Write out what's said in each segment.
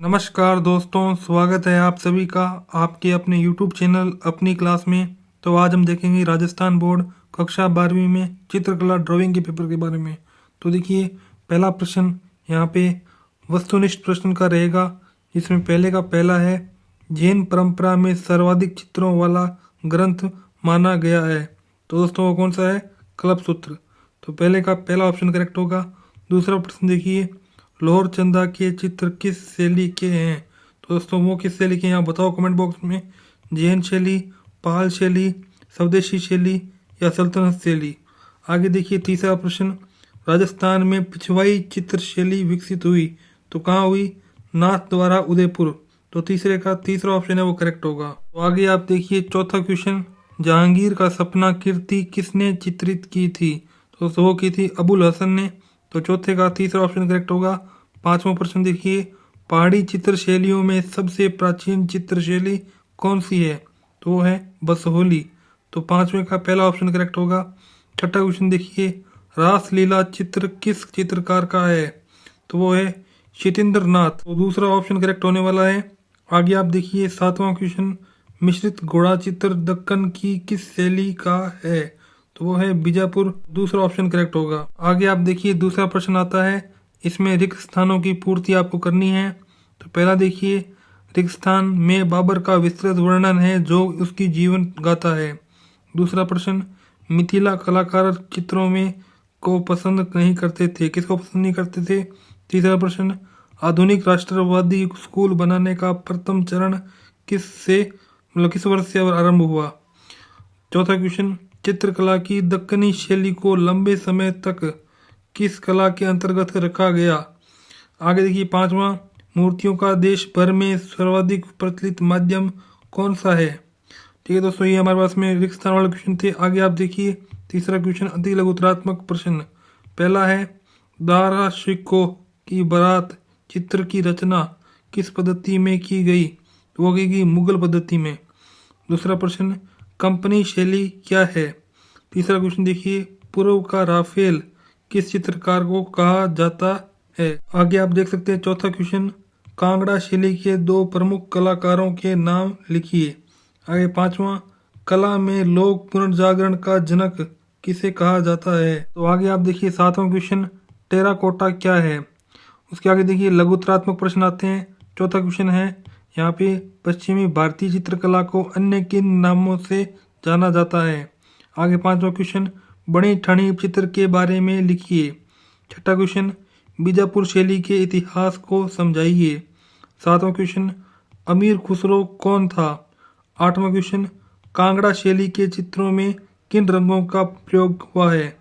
नमस्कार दोस्तों, स्वागत है आप सभी का आपके अपने YouTube चैनल अपनी क्लास में। तो आज हम देखेंगे राजस्थान बोर्ड कक्षा 12वीं में चित्रकला ड्राइंग के पेपर के बारे में। तो देखिए, पहला प्रश्न यहाँ पे वस्तुनिष्ठ प्रश्न का रहेगा, जिसमें पहले का पहला है, जैन परंपरा में सर्वाधिक चित्रों वाला ग्रंथ माना गया है। तो दोस्तों वो कौन सा है? कल्पसूत्र। तो पहले का पहला ऑप्शन करेक्ट होगा। दूसरा प्रश्न देखिए, लोअर चंदा के चित्र किस शैली के हैं? तो दोस्तों वो किस शैली के हैं, आप बताओ कमेंट बॉक्स में। जैन शैली, पाल शैली, स्वदेशी शैली या सल्तनत शैली। आगे देखिए तीसरा प्रश्न, राजस्थान में पिछवाई चित्र शैली विकसित हुई तो कहाँ हुई? नाथ द्वारा उदयपुर। तो तीसरा ऑप्शन है वो करेक्ट होगा। तो आगे आप देखिए चौथा क्वेश्चन, जहांगीर का सपना कीर्ति किसने चित्रित की थी? तो दोस्तों वो की थी अबुल हसन ने। तो चौथे का तीसरा ऑप्शन करेक्ट होगा। पांचवा प्रश्न देखिए, पहाड़ी चित्र शैलियों में सबसे प्राचीन चित्र शैली कौन सी है? तो वो है बसहोली। तो पांचवे का पहला ऑप्शन करेक्ट होगा। छठा क्वेश्चन देखिए, रासलीला चित्र किस चित्रकार का है? तो वो है शितेंद्र नाथ। तो दूसरा ऑप्शन करेक्ट होने वाला है। आगे आप देखिए सातवां क्वेश्चन, मिश्रित घोड़ा चित्र दक्कन की किस शैली का है? तो वो है बीजापुर। दूसरा ऑप्शन करेक्ट होगा। आगे आप देखिए दूसरा प्रश्न आता है, इसमें रिक्त स्थानों की पूर्ति आपको करनी है। तो पहला देखिए, रिक्त स्थान में बाबर का विस्तृत वर्णन है जो उसकी जीवन गाथा है। दूसरा प्रश्न, मिथिला कलाकार चित्रों में को पसंद नहीं करते थे, किसको पसंद नहीं करते थे? तीसरा प्रश्न, आधुनिक राष्ट्रवादी स्कूल बनाने का प्रथम चरण किस वर्ष से आरंभ हुआ? चौथा क्वेश्चन, चित्रकला की दक्कनी शैली को लंबे समय तक किस कला के अंतर्गत रखा गया? आगे देखिए पांचवा, मूर्तियों का देश भर में सर्वाधिक प्रचलित माध्यम कौन सा है? ठीक है दोस्तों, ये हमारे पास में रिक्त स्थान वाले क्वेश्चन थे। आगे आप देखिए तीसरा क्वेश्चन, अति लघुतरात्मक प्रश्न। पहला है, दारा शिकोह की बारात चित्र की रचना किस पद्धति में की गई? तो वो की गई मुगल पद्धति में। दूसरा प्रश्न, कंपनी शैली क्या है? तीसरा क्वेश्चन देखिए, पूर्व का राफेल किस चित्रकार को कहा जाता है? आगे आप देख सकते हैं चौथा क्वेश्चन, कांगड़ा शैली के दो प्रमुख कलाकारों के नाम लिखिए। आगे पांचवा, कला में लोक पुनर्जागरण का जनक किसे कहा जाता है? तो आगे आप देखिए सातवां क्वेश्चन, टेराकोटा क्या है? उसके आगे देखिए लघुतरात्मक प्रश्न आते हैं। चौथा क्वेश्चन है यहाँ पे, पश्चिमी भारतीय चित्रकला को अन्य किन नामों से जाना जाता है? आगे पांचवा क्वेश्चन, बड़ी ठनी चित्र के बारे में लिखिए। छठा क्वेश्चन, बीजापुर शैली के इतिहास को समझाइए। सातवां क्वेश्चन, अमीर खुसरो कौन था? आठवां क्वेश्चन, कांगड़ा शैली के चित्रों में किन रंगों का प्रयोग हुआ है?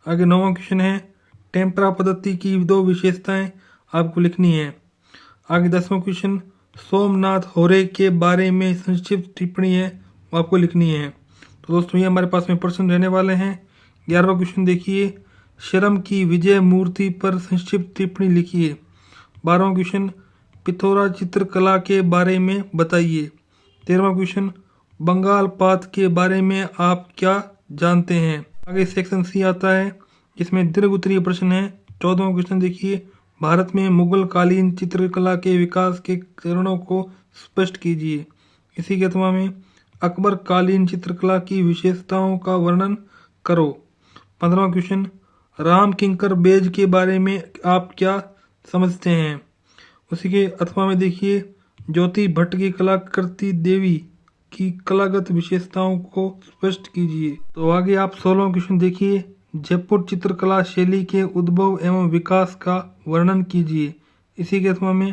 आगे नौवां क्वेश्चन है, टेम्परा पद्धति की दो विशेषताएं आपको लिखनी है। आगे 10वां क्वेश्चन, सोमनाथ होरे के बारे में संक्षिप्त टिप्पणी है वो आपको लिखनी है। तो दोस्तों ये हमारे पास में प्रश्न रहने वाले हैं। 11वां क्वेश्चन देखिए, शर्म की विजय मूर्ति पर संक्षिप्त टिप्पणी लिखिए। 12वां क्वेश्चन, पिथौरा चित्रकला के बारे में बताइए। 13वां क्वेश्चन, बंगाल पात के बारे में आप क्या जानते हैं? आगे सेक्शन सी आता है, इसमें दीर्घ उत्तरीय प्रश्न है। 14वां क्वेश्चन देखिए, भारत में मुगल कालीन चित्रकला के विकास के चरणों को स्पष्ट कीजिए। इसी के अथवा में अकबर कालीन चित्रकला की विशेषताओं का वर्णन करो। 15वां क्वेश्चन, राम किंकर बेज के बारे में आप क्या समझते हैं? उसी के अथवा में देखिए, ज्योति भट्ट की कलाकृति देवी की कलागत विशेषताओं को स्पष्ट कीजिए। तो आगे आप 16वां क्वेश्चन देखिए, जयपुर चित्रकला शैली के उद्भव एवं विकास का वर्णन कीजिए। इसी के अथवा में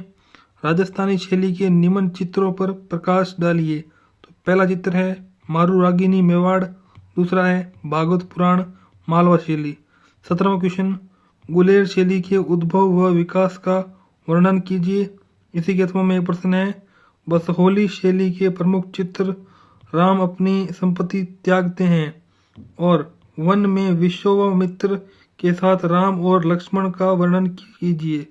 राजस्थानी शैली के निम्न चित्रों पर प्रकाश डालिए। तो पहला चित्र है मारू रागिनी मेवाड़, दूसरा है भागवत पुराण मालवा शैली। 17वां क्वेश्चन, गुलेर शैली के उद्भव व विकास का वर्णन कीजिए। इसी के अथवा में एक प्रश्न है, बसहोली शैली के प्रमुख चित्र, राम अपनी संपत्ति त्यागते हैं और वन में विश्वामित्र के साथ राम और लक्ष्मण का वर्णन कीजिए।